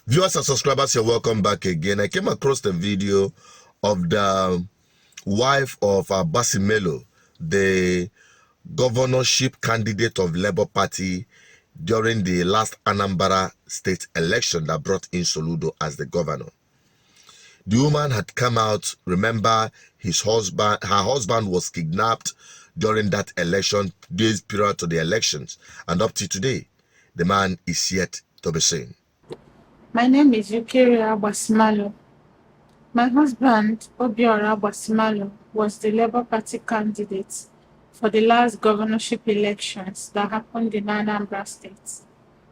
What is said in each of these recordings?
Viewers and subscribers, you're welcome back again. I came across the video of the wife of Basimelo, the governorship candidate of Labour Party during the last Anambra state election that brought in Soludo as the governor. The woman had come out. Remember, her husband was kidnapped during that election, days prior to the elections, and up to today, the man is yet to be seen. My name is Naira Account. My husband, Obiora Basimalo, was the Labour Party candidate for the last governorship elections that happened in Anambra State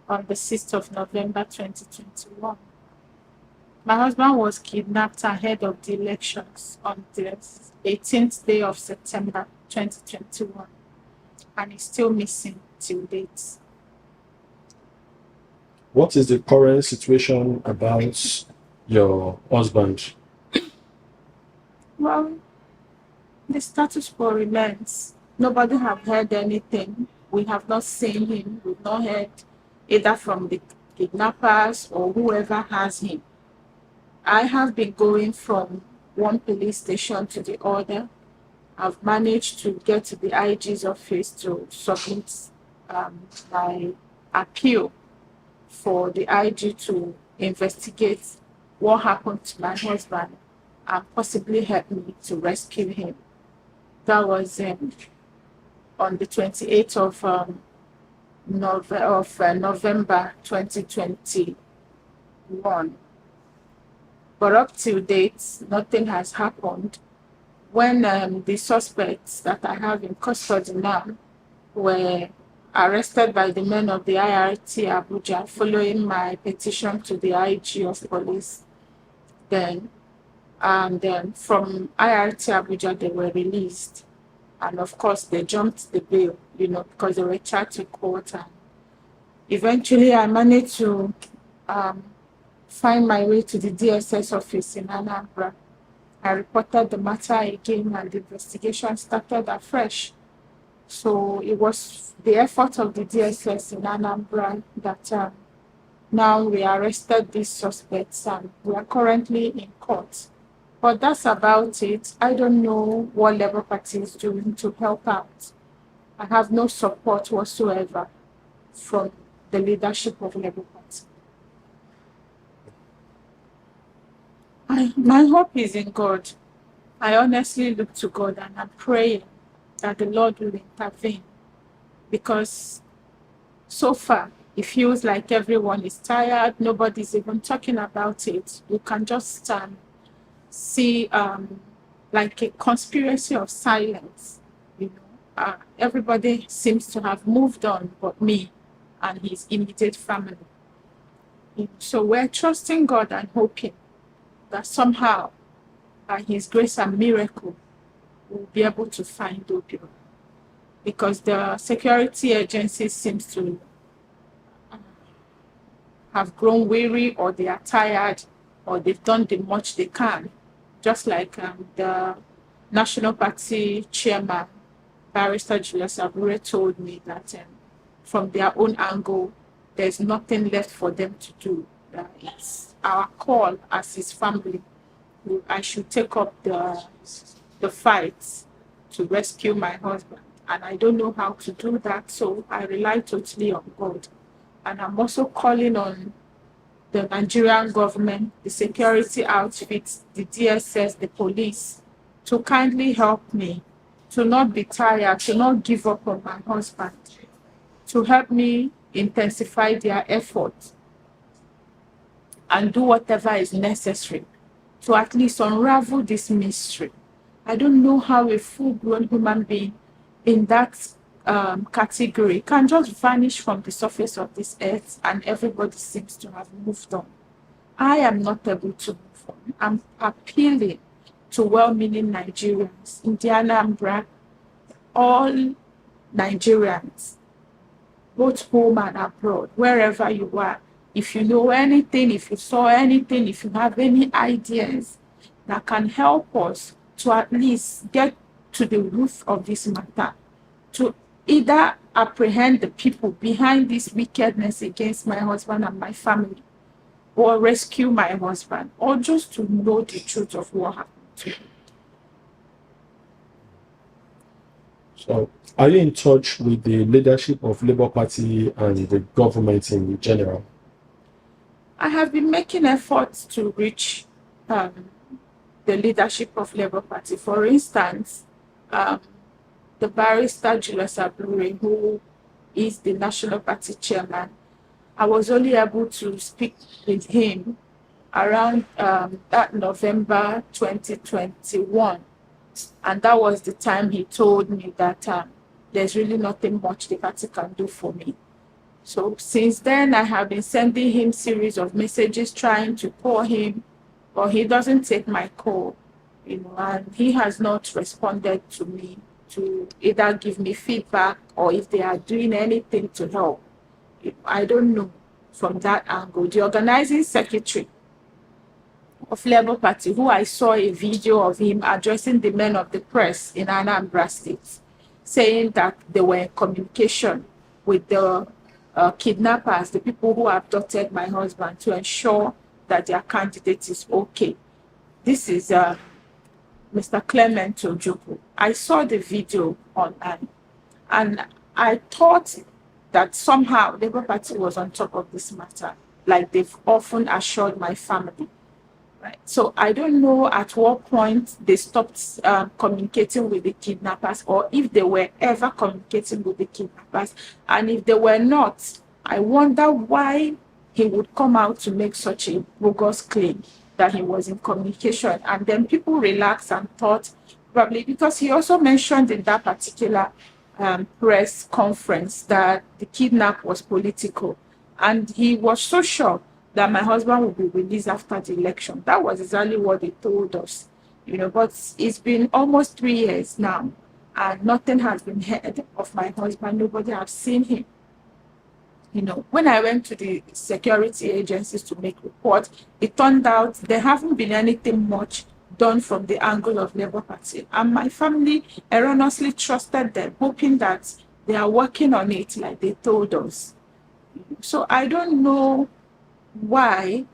on the 6th of November 2021. My husband was kidnapped ahead of the elections on the 18th day of September 2021 and is still missing till date. What is the current situation about your husband? Well, the status quo remains. Nobody have heard anything. We have not seen him. We've not heard either from the kidnappers or whoever has him. I have been going from one police station to the other. I've managed to get to the IG's office to submit my appeal for the IG to investigate what happened to my husband and possibly help me to rescue him. That was on the 28th of November 2021. But up to date, nothing has happened. When the suspects that I have in custody now were arrested by the men of the IRT Abuja following my petition to the IG of police then, and then from IRT Abuja they were released, and of course they jumped the bail, because they were charged to court. And eventually I managed to find my way to the DSS office in Anambra. I reported the matter again and the investigation started afresh. So it was the effort of the DSS in Anambra that now we arrested these suspects and we are currently in court. But that's about it. I don't know what Labour Party is doing to help out. I have no support whatsoever from the leadership of Labour Party. My hope is in God. I honestly look to God and I'm praying that the Lord will intervene, because so far it feels like everyone is tired. Nobody's even talking about it. You can just see like a conspiracy of silence. Everybody seems to have moved on but me and his immediate family. So we're trusting God and hoping that somehow by his grace and miracle we'll be able to find Obiora, because the security agencies seems to have grown weary, or they are tired, or they've done the much they can. Just like the National Party chairman, Barrister Julius Abure, told me that from their own angle, there's nothing left for them to do. It's our call as his family. I should take up the fight to rescue my husband. And I don't know how to do that, so I rely totally on God. And I'm also calling on the Nigerian government, the security outfits, the DSS, the police, to kindly help me, to not be tired, to not give up on my husband, to help me intensify their efforts and do whatever is necessary to at least unravel this mystery. I don't know how a full-grown human being in that category can just vanish from the surface of this earth and everybody seems to have moved on. I am not able to move on. I'm appealing to well-meaning Nigerians, in the Anambra, all Nigerians, both home and abroad, wherever you are. If you know anything, if you saw anything, if you have any ideas that can help us to at least get to the root of this matter, to either apprehend the people behind this wickedness against my husband and my family, or rescue my husband, or just to know the truth of what happened to him. So, are you in touch with the leadership of Labour Party and the government in general? I have been making efforts to reach the leadership of Labour Party. For instance, um, the barrister Julius Abure, who is the National Party chairman, I was only able to speak with him around that November 2021. And that was the time he told me that there's really nothing much the party can do for me. So since then, I have been sending him series of messages trying to call him, but he doesn't take my call, and he has not responded to me to either give me feedback or if they are doing anything to help. I don't know from that angle. The organizing secretary of Labour Party, who I saw a video of him addressing the men of the press in Anambra State, saying that they were in communication with the kidnappers, the people who abducted my husband, to ensure that their candidate is okay. This is Mr. Clement Ojukwu. I saw the video online, and I thought that somehow Labour Party was on top of this matter, like they've often assured my family. Right. So I don't know at what point they stopped communicating with the kidnappers, or if they were ever communicating with the kidnappers. And if they were not, I wonder why he would come out to make such a bogus claim that he was in communication. And then people relaxed and thought, probably because he also mentioned in that particular press conference that the kidnap was political. And he was so sure that my husband will be released after the election. That was exactly what they told us, but it's been almost 3 years now, and nothing has been heard of my husband. Nobody has seen him. When I went to the security agencies to make reports, it turned out there haven't been anything much done from the angle of Labour Party. And my family erroneously trusted them, hoping that they are working on it like they told us. So I don't know why.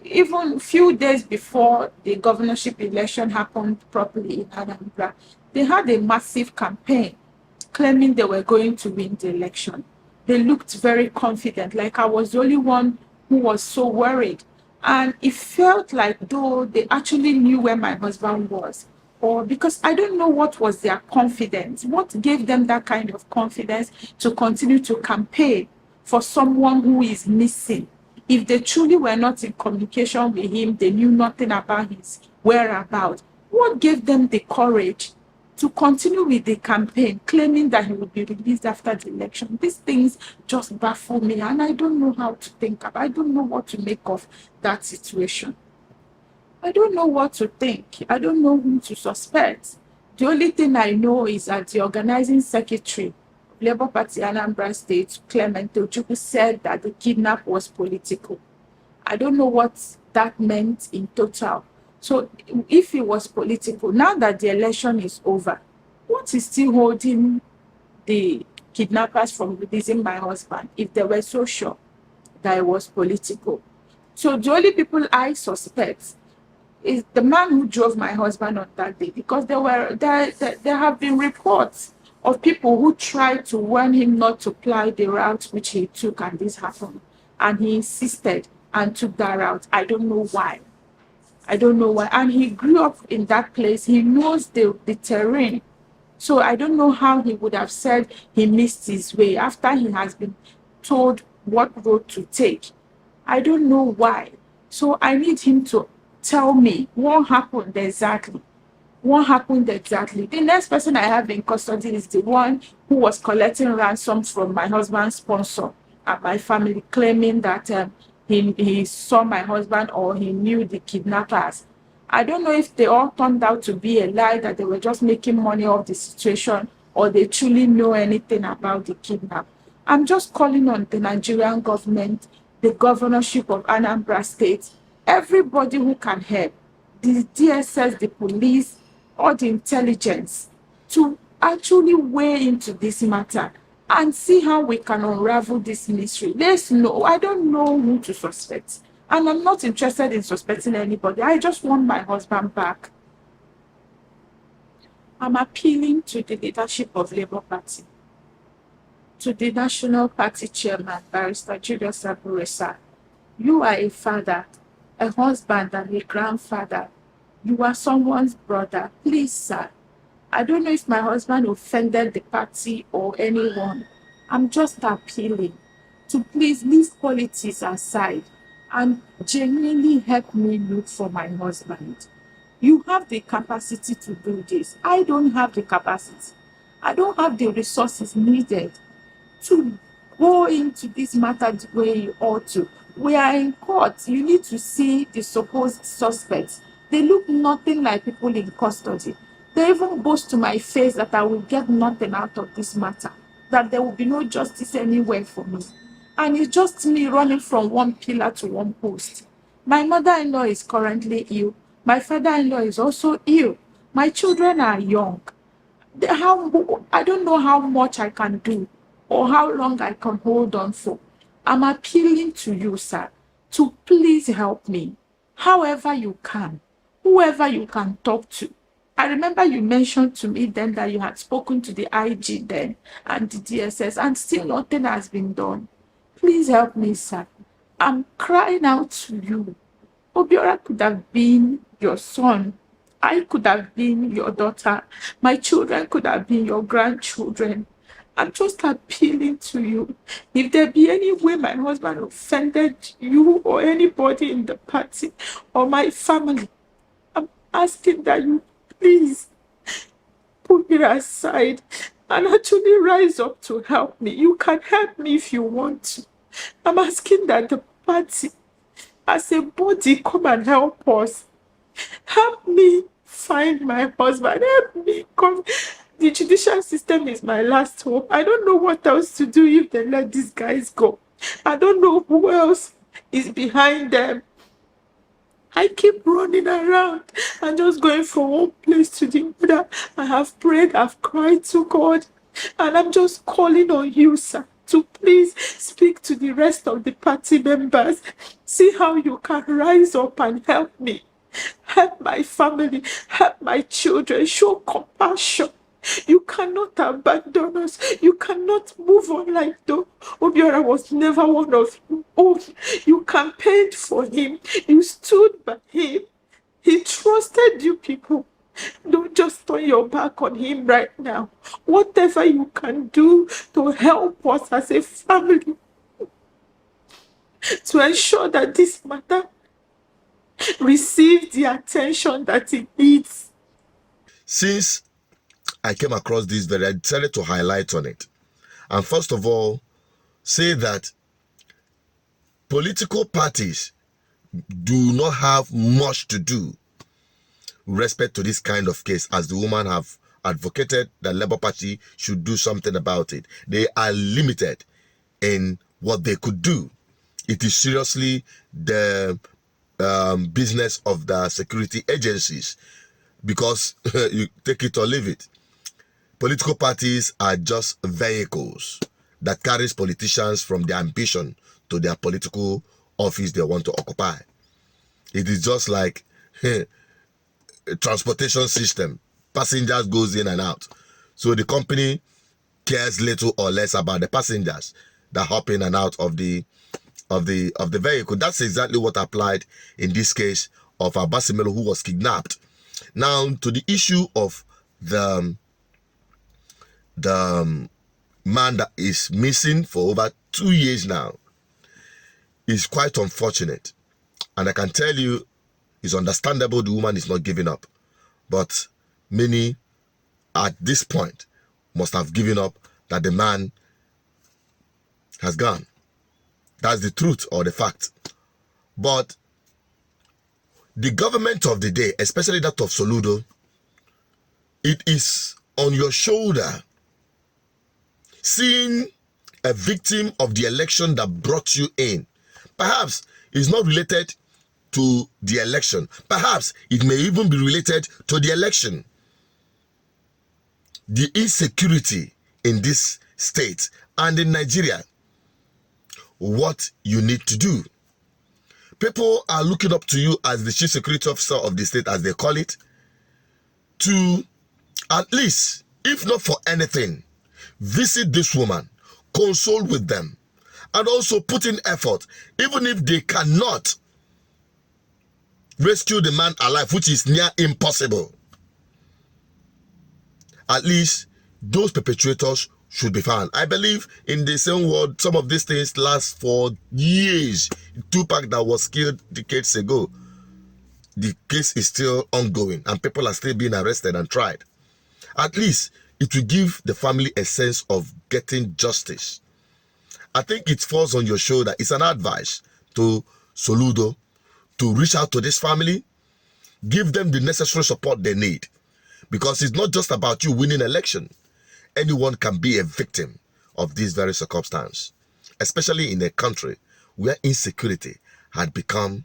Even few days before the governorship election happened properly in Anambra, they had a massive campaign claiming they were going to win the election. They looked very confident, like I was the only one who was so worried. And it felt like though they actually knew where my husband was, or because I don't know what was their confidence, what gave them that kind of confidence to continue to campaign for someone who is missing. If they truly were not in communication with him, they knew nothing about his whereabouts, what gave them the courage to continue with the campaign, claiming that he would be released after the election? These things just baffle me, and I don't know how to think about. I don't know what to make of that situation. I don't know what to think. I don't know whom to suspect. The only thing I know is that the organizing secretary of Labour Party Anambra State, Clement Ojukwu, said that the kidnap was political. I don't know what that meant in total. So if it was political, now that the election is over, what is still holding the kidnappers from releasing my husband if they were so sure that it was political? So the only people I suspect is the man who drove my husband on that day, because there have been reports of people who tried to warn him not to ply the route which he took, and this happened. And he insisted and took that route. I don't know why. And he grew up in that place. He knows the terrain. So I don't know how he would have said he missed his way after he has been told what road to take. I don't know why. So I need him to tell me what happened exactly. What happened exactly? The next person I have in custody is the one who was collecting ransom from my husband's sponsor and my family, claiming that he saw my husband or he knew the kidnappers. I don't know if they all turned out to be a lie, that they were just making money off the situation, or they truly know anything about the kidnap. I'm just calling on the Nigerian government, the governorship of Anambra State, everybody who can help, the DSS, the police, or the intelligence, to actually weigh into this matter and see how we can unravel this mystery. Let's know. I don't know who to suspect. And I'm not interested in suspecting anybody. I just want my husband back. I'm appealing to the leadership of Labour Party, to the National Party Chairman, Barrister Julius Aburesa. You are a father, a husband, and a grandfather. You are someone's brother. Please, sir. I don't know if my husband offended the party or anyone. I'm just appealing to please leave politics aside and genuinely help me look for my husband. You have the capacity to do this. I don't have the capacity. I don't have the resources needed to go into this matter the way you ought to. We are in court. You need to see the supposed suspects. They look nothing like people in custody. They even boast to my face that I will get nothing out of this matter, that there will be no justice anywhere for me. And it's just me running from one pillar to one post. My mother-in-law is currently ill. My father-in-law is also ill. My children are young. I don't know how much I can do or how long I can hold on for. I'm appealing to you, sir, to please help me, however you can, whoever you can talk to. I remember you mentioned to me then that you had spoken to the IG then and the DSS, and still nothing has been done. Please help me, sir. I'm crying out to you. Obiora could have been your son. I could have been your daughter. My children could have been your grandchildren. I'm just appealing to you. If there be any way my husband offended you or anybody in the party or my family, I'm asking that you please put me aside and actually rise up to help me. You can help me if you want to. I'm asking that the party, as a body, come and help us. Help me find my husband. Help me come. The judicial system is my last hope. I don't know what else to do if they let these guys go. I don't know who else is behind them. I keep running around and just going from one place to the other. I have prayed, I've cried to God, and I'm just calling on you, sir, to please speak to the rest of the party members. See how you can rise up and help me. Help my family, help my children, show compassion. You cannot abandon us. You cannot move on like though Obiora was never one of you. Oh, you campaigned for him. You stood by him. He trusted you people. Don't just turn your back on him right now. Whatever you can do to help us as a family, to ensure that this matter receives the attention that it needs. Since I came across this I decided to highlight on it. And first of all, say that political parties do not have much to do with respect to this kind of case, as the woman have advocated that Labour Party should do something about it. They are limited in what they could do. It is seriously the business of the security agencies, because you take it or leave it. Political parties are just vehicles that carries politicians from their ambition to their political office they want to occupy. It is just like a transportation system. Passengers goes in and out. So the company cares little or less about the passengers that hop in and out of the vehicle. That's exactly what applied in this case of Abasimelo, who was kidnapped. Now, to the issue of the man that is missing for over 2 years now, is quite unfortunate. And I can tell you, it's understandable the woman is not giving up. But many at this point must have given up that the man has gone. That's the truth or the fact. But the government of the day, especially that of Soludo, it is on your shoulder. Seeing a victim of the election that brought you in, perhaps it's not related to the election. Perhaps it may even be related to the election. The insecurity in this state and in Nigeria. What you need to do. People are looking up to you as the chief security officer of the state, as they call it, to at least, if not for anything, visit this woman, console with them, and also put in effort, even if they cannot rescue the man alive, which is near impossible. At least those perpetrators should be found. I believe in the same world, some of these things last for years. Tupac that was killed decades ago, the case is still ongoing and people are still being arrested and tried. At least it will give the family a sense of getting justice. I think it falls on your shoulder. It's an advice to Soludo to reach out to this family, give them the necessary support they need, because it's not just about you winning election. Anyone can be a victim of this very circumstance, especially in a country where insecurity had become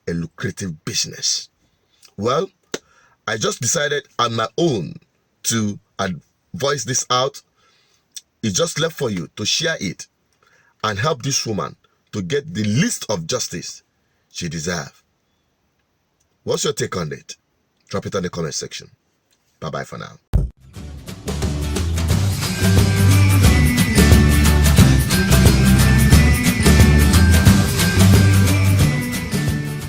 a lucrative business. Well, I just decided on my own to voice this out. It's just left for you to share it and help this woman to get the least of justice she deserves. What's your take on it? Drop it on the comment section. Bye-bye for now.